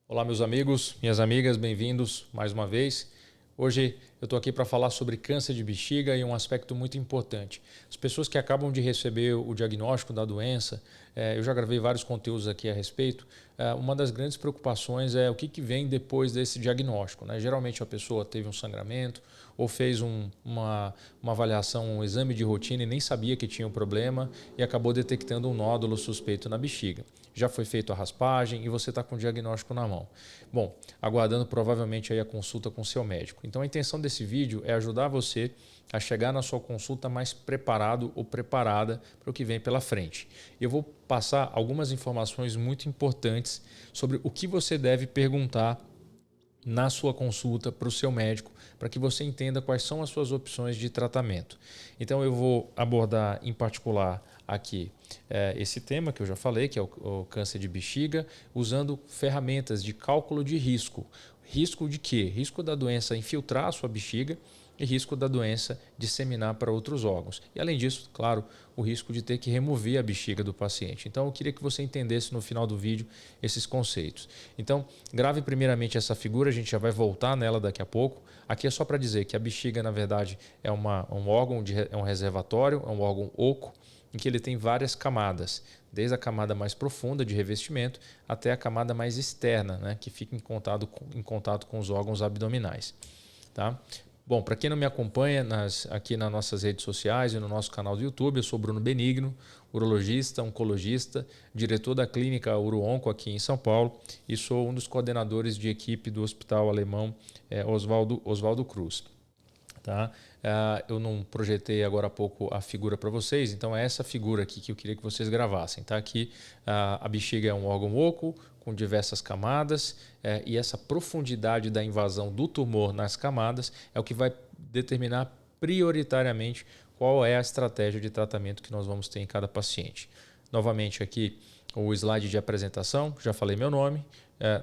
Olá, meus amigos, minhas amigas, bem-vindos mais uma vez. Hoje eu estou aqui para falar sobre câncer de bexiga e um aspecto muito importante. As pessoas que acabam de receber o diagnóstico da doença, eu já gravei vários conteúdos aqui a respeito, uma das grandes preocupações é o que vem depois desse diagnóstico, né? Geralmente a pessoa teve um sangramento ou fez uma avaliação, um exame de rotina e nem sabia que tinha um problema e acabou detectando um nódulo suspeito na bexiga. Já foi feita a raspagem e você está com o diagnóstico na mão. Bom, aguardando provavelmente aí a consulta com o seu médico. Então a intenção desse vídeo é ajudar você a chegar na sua consulta mais preparado ou preparada para o que vem pela frente. Eu vou passar algumas informações muito importantes sobre o que você deve perguntar na sua consulta para o seu médico, para que você entenda quais são as suas opções de tratamento. Então eu vou abordar em particular aqui esse tema que eu já falei, que é o câncer de bexiga, usando ferramentas de cálculo de risco. Risco de quê? Risco da doença infiltrar a sua bexiga e risco da doença disseminar para outros órgãos. E além disso, claro, o risco de ter que remover a bexiga do paciente. Então eu queria que você entendesse no final do vídeo esses conceitos. Então grave primeiramente essa figura, a gente já vai voltar nela daqui a pouco. Aqui é só para dizer que a bexiga na verdade é um órgão, é um reservatório, é um órgão oco, em que ele tem várias camadas, desde a camada mais profunda de revestimento até a camada mais externa, né, que fica em contato com os órgãos abdominais. Tá? Bom, para quem não me acompanha aqui nas nossas redes sociais e no nosso canal do YouTube, eu sou Bruno Benigno, urologista, oncologista, diretor da clínica UroOnco aqui em São Paulo e sou um dos coordenadores de equipe do Hospital Alemão Oswaldo Cruz. Tá? Eu não projetei agora há pouco a figura para vocês, então é essa figura aqui que eu queria que vocês gravassem. Tá? Aqui a bexiga é um órgão oco com diversas camadas e essa profundidade da invasão do tumor nas camadas é o que vai determinar prioritariamente qual é a estratégia de tratamento que nós vamos ter em cada paciente. Novamente aqui o slide de apresentação, já falei meu nome,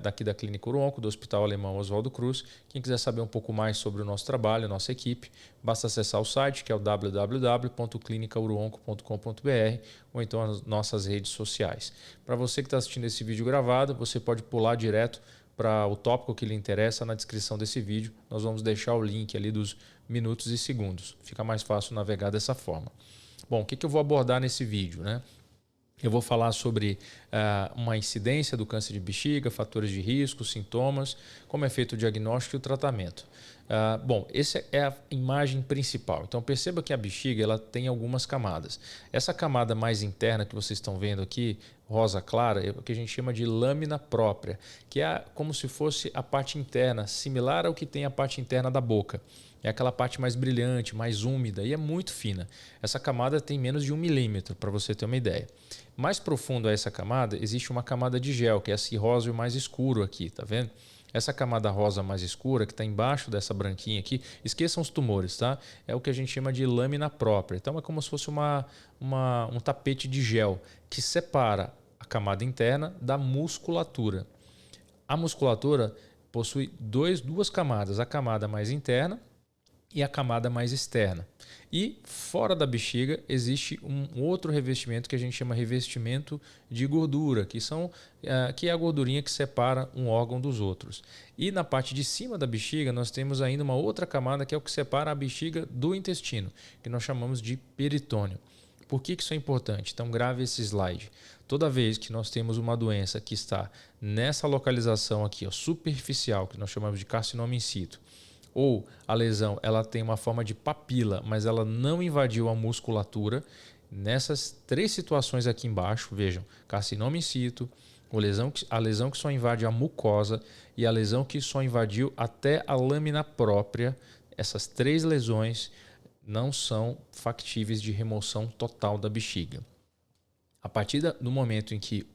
daqui da Clínica UroOnco, do Hospital Alemão Oswaldo Cruz. Quem quiser saber um pouco mais sobre o nosso trabalho, a nossa equipe, basta acessar o site que é o www.clinicauroonco.com.br ou então as nossas redes sociais. Para você que está assistindo esse vídeo gravado, você pode pular direto para o tópico que lhe interessa na descrição desse vídeo. Nós vamos deixar o link ali dos minutos e segundos. Fica mais fácil navegar dessa forma. Bom, o que eu vou abordar nesse vídeo, né? Eu vou falar sobre uma incidência do câncer de bexiga, fatores de risco, sintomas, como é feito o diagnóstico e o tratamento. Bom, essa é a imagem principal. Então perceba que a bexiga ela tem algumas camadas. Essa camada mais interna que vocês estão vendo aqui, rosa clara, é o que a gente chama de lâmina própria, que é como se fosse a parte interna, similar ao que tem a parte interna da boca. É aquela parte mais brilhante, mais úmida e é muito fina. Essa camada tem menos de 1 milímetro, para você ter uma ideia. Mais profundo a essa camada, existe uma camada de gel, que é esse rosa mais escuro aqui, tá vendo? Essa camada rosa mais escura, que está embaixo dessa branquinha aqui, esqueçam os tumores, tá? É o que a gente chama de lâmina própria. Então é como se fosse um tapete de gel que separa a camada interna da musculatura. A musculatura possui duas camadas, a camada mais interna e a camada mais externa. E fora da bexiga existe um outro revestimento que a gente chama revestimento de gordura, que é a gordurinha que separa um órgão dos outros. E na parte de cima da bexiga nós temos ainda uma outra camada que é o que separa a bexiga do intestino, que nós chamamos de peritônio. Por que isso é importante? Então grave esse slide. Toda vez que nós temos uma doença que está nessa localização aqui, ó, superficial, que nós chamamos de carcinoma in situ, ou a lesão ela tem uma forma de papila, mas ela não invadiu a musculatura, nessas três situações aqui embaixo, vejam, carcinoma in situ, a lesão que só invade a mucosa e a lesão que só invadiu até a lâmina própria, essas três lesões não são factíveis de remoção total da bexiga. A partir do momento em que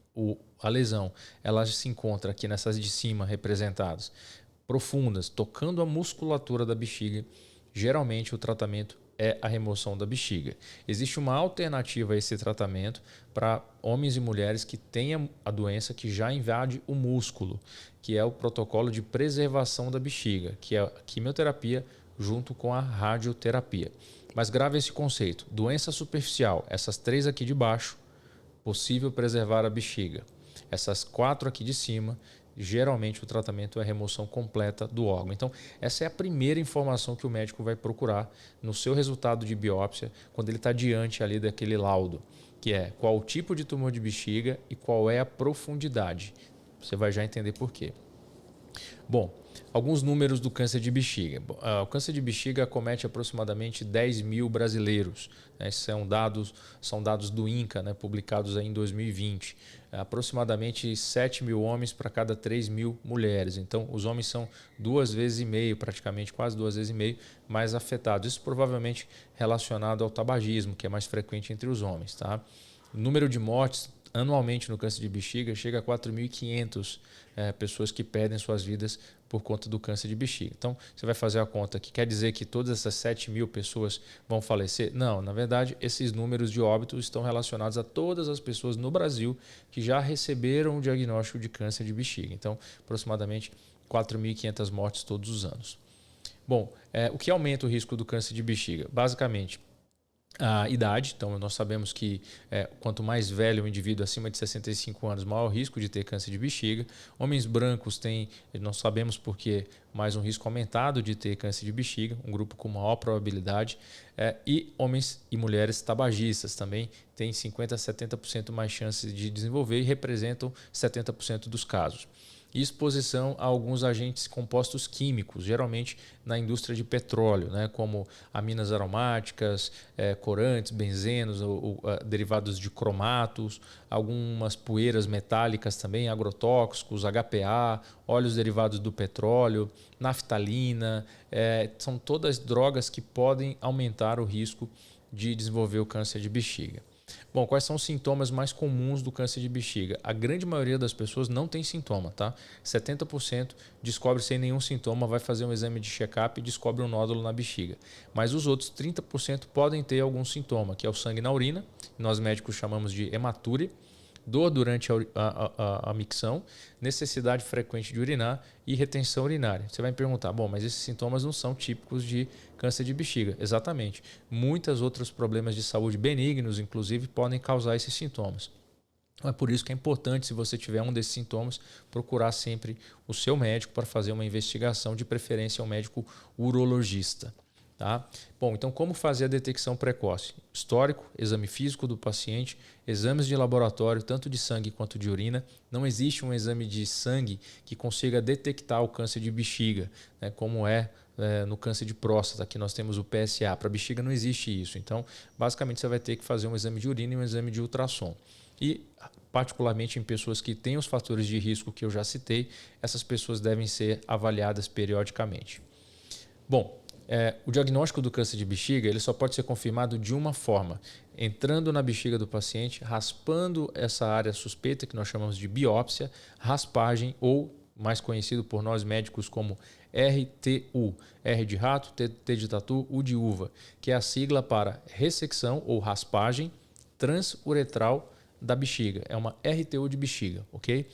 a lesão ela se encontra aqui nessas de cima representadas, profundas, tocando a musculatura da bexiga, geralmente o tratamento é a remoção da bexiga. Existe uma alternativa a esse tratamento para homens e mulheres que tenham a doença que já invade o músculo, que é o protocolo de preservação da bexiga, que é a quimioterapia junto com a radioterapia. Mas grave esse conceito, doença superficial, essas três aqui de baixo, possível preservar a bexiga. Essas quatro aqui de cima, geralmente o tratamento é remoção completa do órgão. Então, essa é a primeira informação que o médico vai procurar no seu resultado de biópsia, quando ele está diante ali daquele laudo, que é qual o tipo de tumor de bexiga e qual é a profundidade. Você vai já entender por quê. Bom, alguns números do câncer de bexiga. O câncer de bexiga acomete aproximadamente 10 mil brasileiros. Esses são dados do INCA, né, publicados aí em 2020. Aproximadamente 7 mil homens para cada 3 mil mulheres. Então, os homens são 2,5 vezes, praticamente quase 2,5 vezes mais afetados. Isso provavelmente relacionado ao tabagismo, que é mais frequente entre os homens. Tá? O número de mortes anualmente no câncer de bexiga chega a 4.500 pessoas que perdem suas vidas por conta do câncer de bexiga. Então, você vai fazer a conta que quer dizer que todas essas 7 mil pessoas vão falecer? Não, na verdade, esses números de óbitos estão relacionados a todas as pessoas no Brasil que já receberam o diagnóstico de câncer de bexiga. Então, aproximadamente 4.500 mortes todos os anos. Bom, o que aumenta o risco do câncer de bexiga? Basicamente, a idade. Então, nós sabemos que quanto mais velho o indivíduo, acima de 65 anos, maior o risco de ter câncer de bexiga. Homens brancos têm, nós sabemos porque, mais um risco aumentado de ter câncer de bexiga, um grupo com maior probabilidade. E homens e mulheres tabagistas também têm 50% a 70% mais chances de desenvolver e representam 70% dos casos. E exposição a alguns agentes compostos químicos, geralmente na indústria de petróleo, né, como aminas aromáticas, corantes, benzenos, derivados de cromatos, algumas poeiras metálicas também, agrotóxicos, HPA, óleos derivados do petróleo, naftalina, são todas drogas que podem aumentar o risco de desenvolver o câncer de bexiga. Bom, quais são os sintomas mais comuns do câncer de bexiga? A grande maioria das pessoas não tem sintoma, tá? 70% descobre sem nenhum sintoma, vai fazer um exame de check-up e descobre um nódulo na bexiga. Mas os outros 30% podem ter algum sintoma, que é o sangue na urina, nós médicos chamamos de hematúria, dor durante a micção, necessidade frequente de urinar e retenção urinária. Você vai me perguntar, bom, mas esses sintomas não são típicos de câncer de bexiga. Exatamente. Muitos outros problemas de saúde benignos, inclusive, podem causar esses sintomas. É por isso que é importante, se você tiver um desses sintomas, procurar sempre o seu médico para fazer uma investigação, de preferência um médico urologista. Tá? Bom, então como fazer a detecção precoce? Histórico, exame físico do paciente, exames de laboratório, tanto de sangue quanto de urina. Não existe um exame de sangue que consiga detectar o câncer de bexiga, né, como no câncer de próstata, que nós temos o PSA. Para bexiga não existe isso. Então, basicamente, você vai ter que fazer um exame de urina e um exame de ultrassom. E, particularmente em pessoas que têm os fatores de risco que eu já citei, essas pessoas devem ser avaliadas periodicamente. Bom, o diagnóstico do câncer de bexiga ele só pode ser confirmado de uma forma: entrando na bexiga do paciente, raspando essa área suspeita, que nós chamamos de biópsia, raspagem ou mais conhecido por nós médicos como RTU, R de rato, T de tatu, U de uva, que é a sigla para ressecção ou raspagem transuretral da bexiga. É uma RTU de bexiga, ok?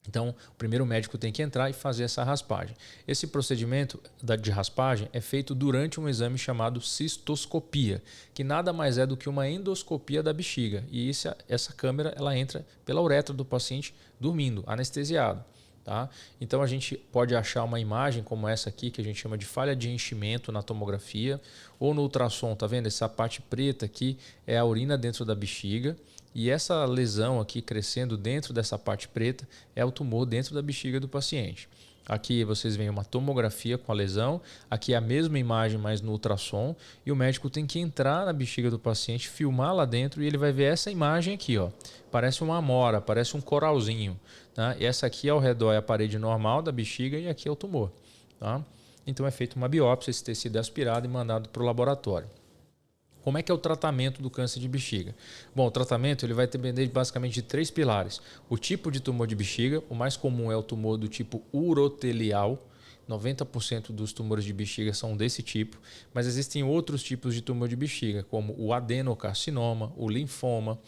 Então, o primeiro médico tem que entrar e fazer essa raspagem. Esse procedimento de raspagem é feito durante um exame chamado cistoscopia, que nada mais é do que uma endoscopia da bexiga. E essa câmera ela entra pela uretra do paciente dormindo, anestesiado. Tá? Então, a gente pode achar uma imagem como essa aqui, que a gente chama de falha de enchimento na tomografia, ou no ultrassom. Tá vendo? Essa parte preta aqui é a urina dentro da bexiga. E essa lesão aqui crescendo dentro dessa parte preta é o tumor dentro da bexiga do paciente. Aqui vocês veem uma tomografia com a lesão, aqui é a mesma imagem, mas no ultrassom, e o médico tem que entrar na bexiga do paciente, filmar lá dentro e ele vai ver essa imagem aqui, ó. Parece uma amora, parece um coralzinho. Tá? E essa aqui ao redor é a parede normal da bexiga e aqui é o tumor. Tá? Então é feita uma biópsia, esse tecido é aspirado e mandado para o laboratório. Como é que é o tratamento do câncer de bexiga? Bom, o tratamento ele vai depender basicamente de 3 pilares. O tipo de tumor de bexiga, o mais comum é o tumor do tipo urotelial. 90% dos tumores de bexiga são desse tipo, mas existem outros tipos de tumor de bexiga, como o adenocarcinoma, o linfoma,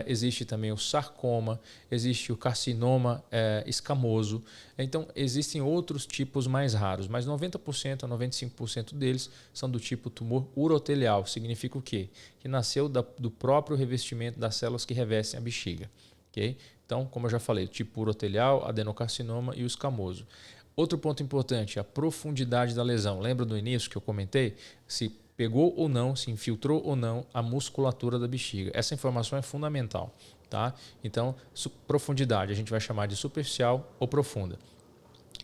existe também o sarcoma, existe o carcinoma escamoso. Então, existem outros tipos mais raros, mas 90% a 95% deles são do tipo tumor urotelial. Significa o quê? Que nasceu do próprio revestimento das células que revestem a bexiga. ok? Então, como eu já falei, tipo urotelial, adenocarcinoma e o escamoso. Outro ponto importante, a profundidade da lesão. Lembra do início que eu comentei? Se pegou ou não, se infiltrou ou não a musculatura da bexiga. Essa informação é fundamental, tá? Então, profundidade a gente vai chamar de superficial ou profunda.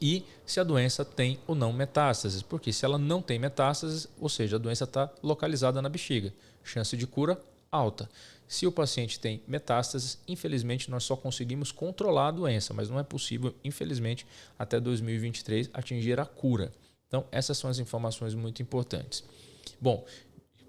E se a doença tem ou não metástases, porque se ela não tem metástases, ou seja, a doença está localizada na bexiga, chance de cura alta. Se o paciente tem metástases, infelizmente nós só conseguimos controlar a doença, mas não é possível, infelizmente, até 2023 atingir a cura. Então, essas são as informações muito importantes. Bom,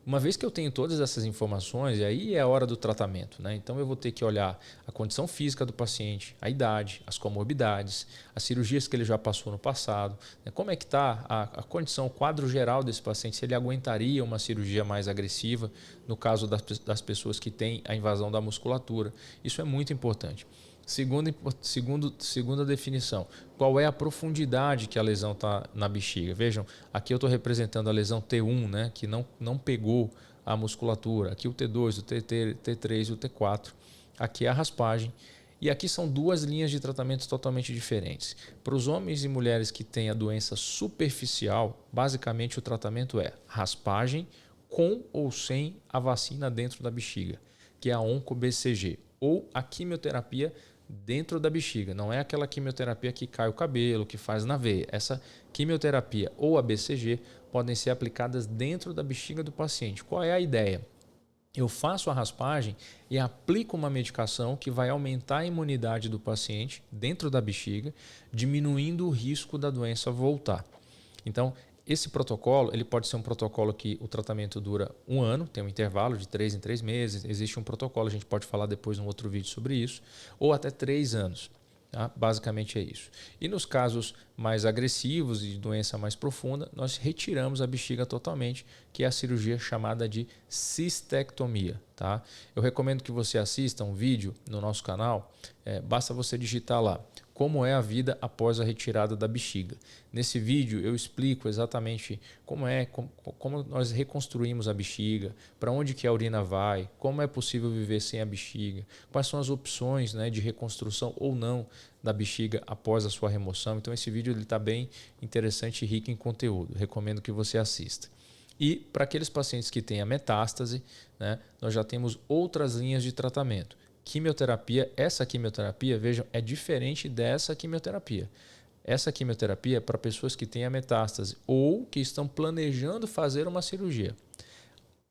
uma vez que eu tenho todas essas informações, e aí é a hora do tratamento, né? Então eu vou ter que olhar a condição física do paciente, a idade, as comorbidades, as cirurgias que ele já passou no passado, né? Como é que está a condição, o quadro geral desse paciente, se ele aguentaria uma cirurgia mais agressiva, no caso das pessoas que têm a invasão da musculatura. Isso é muito importante. Segunda definição, qual é a profundidade que a lesão está na bexiga? Vejam, aqui eu estou representando a lesão T1, né, que não pegou a musculatura. Aqui o T2, o T3 e o T4. Aqui é a raspagem. E aqui são duas linhas de tratamento totalmente diferentes. Para os homens e mulheres que têm a doença superficial, basicamente o tratamento é raspagem com ou sem a vacina dentro da bexiga, que é a onco-BCG, ou a quimioterapia dentro da bexiga. Não é aquela quimioterapia que cai o cabelo, que faz na veia. Essa quimioterapia ou a BCG podem ser aplicadas dentro da bexiga do paciente. Qual é a ideia? Eu faço a raspagem e aplico uma medicação que vai aumentar a imunidade do paciente dentro da bexiga, diminuindo o risco da doença voltar. Então, esse protocolo ele pode ser um protocolo que o tratamento dura 1 ano, tem um intervalo de 3 em 3 meses. Existe um protocolo, a gente pode falar depois num outro vídeo sobre isso, ou até 3 anos. Tá? Basicamente é isso. E nos casos mais agressivos e de doença mais profunda, nós retiramos a bexiga totalmente, que é a cirurgia chamada de cistectomia. Tá? Eu recomendo que você assista um vídeo no nosso canal, basta você digitar lá como é a vida após a retirada da bexiga. Nesse vídeo eu explico exatamente como nós reconstruímos a bexiga, para onde que a urina vai, como é possível viver sem a bexiga, quais são as opções, né, de reconstrução ou não da bexiga após a sua remoção. Então esse vídeo está bem interessante e rico em conteúdo. Recomendo que você assista. E para aqueles pacientes que têm a metástase, né, nós já temos outras linhas de tratamento. Quimioterapia, essa quimioterapia, vejam, é diferente dessa quimioterapia. Essa quimioterapia é para pessoas que têm a metástase ou que estão planejando fazer uma cirurgia.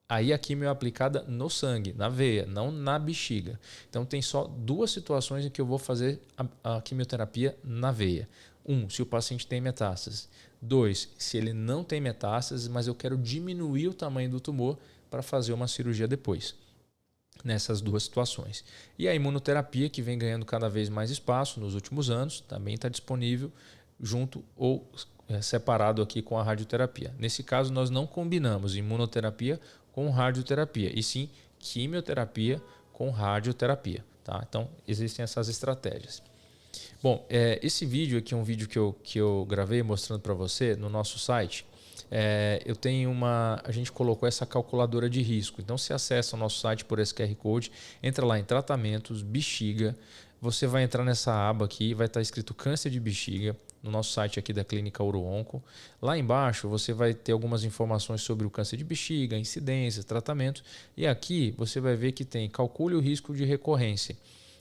Aí a quimio é aplicada no sangue, na veia, não na bexiga. Então tem só duas situações em que eu vou fazer a quimioterapia na veia. 1, se o paciente tem metástase. 2, se ele não tem metástase, mas eu quero diminuir o tamanho do tumor para fazer uma cirurgia depois. Nessas duas situações. E a imunoterapia, que vem ganhando cada vez mais espaço nos últimos anos, também está disponível junto ou separado aqui com a radioterapia. Nesse caso, nós não combinamos imunoterapia com radioterapia, e sim quimioterapia com radioterapia. Tá? Então, existem essas estratégias. Bom, esse vídeo aqui é um vídeo que eu gravei mostrando para você no nosso site. Eu tenho a gente colocou essa calculadora de risco. Então, se acessa o nosso site por esse QR Code, entra lá em tratamentos, bexiga, você vai entrar nessa aba aqui, vai estar escrito câncer de bexiga, no nosso site aqui da Clínica Uro-Onco. Lá embaixo você vai ter algumas informações sobre o câncer de bexiga, incidência, tratamento, e aqui você vai ver que tem calcule o risco de recorrência.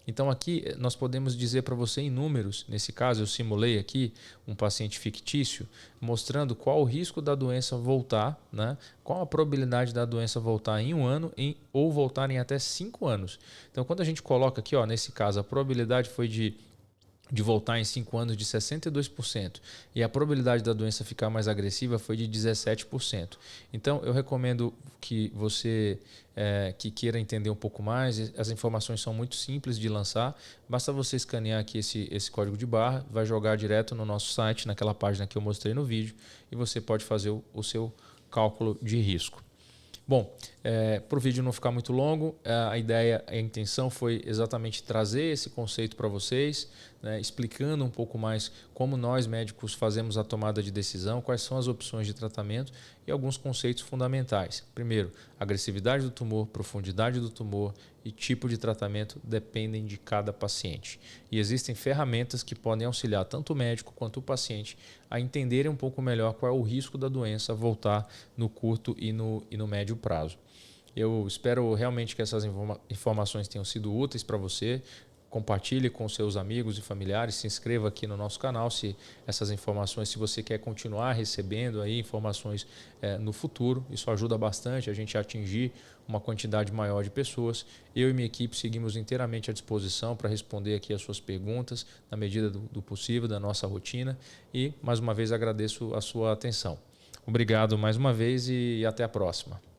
Então aqui nós podemos dizer para você em números, nesse caso eu simulei aqui um paciente fictício, mostrando qual o risco da doença voltar, né? Qual a probabilidade da doença voltar em 1 ano ou voltar em até 5 anos. Então quando a gente coloca aqui, nesse caso a probabilidade foi de voltar em 5 anos de 62% e a probabilidade da doença ficar mais agressiva foi de 17%. Então eu recomendo que você que queira entender um pouco mais, as informações são muito simples de lançar, basta você escanear aqui esse código de barra, vai jogar direto no nosso site, naquela página que eu mostrei no vídeo, e você pode fazer o seu cálculo de risco. Bom, para o vídeo não ficar muito longo, a intenção foi exatamente trazer esse conceito para vocês, né, explicando um pouco mais como nós médicos fazemos a tomada de decisão, quais são as opções de tratamento e alguns conceitos fundamentais. Primeiro, agressividade do tumor, profundidade do tumor e tipo de tratamento dependem de cada paciente. E existem ferramentas que podem auxiliar tanto o médico quanto o paciente a entenderem um pouco melhor qual é o risco da doença voltar no curto e no médio prazo. Eu espero realmente que essas informações tenham sido úteis para você. Compartilhe com seus amigos e familiares, se inscreva aqui no nosso canal se você quer continuar recebendo aí informações no futuro. Isso ajuda bastante a gente a atingir uma quantidade maior de pessoas. Eu e minha equipe seguimos inteiramente à disposição para responder aqui as suas perguntas na medida do possível, da nossa rotina. E mais uma vez agradeço a sua atenção. Obrigado mais uma vez e até a próxima.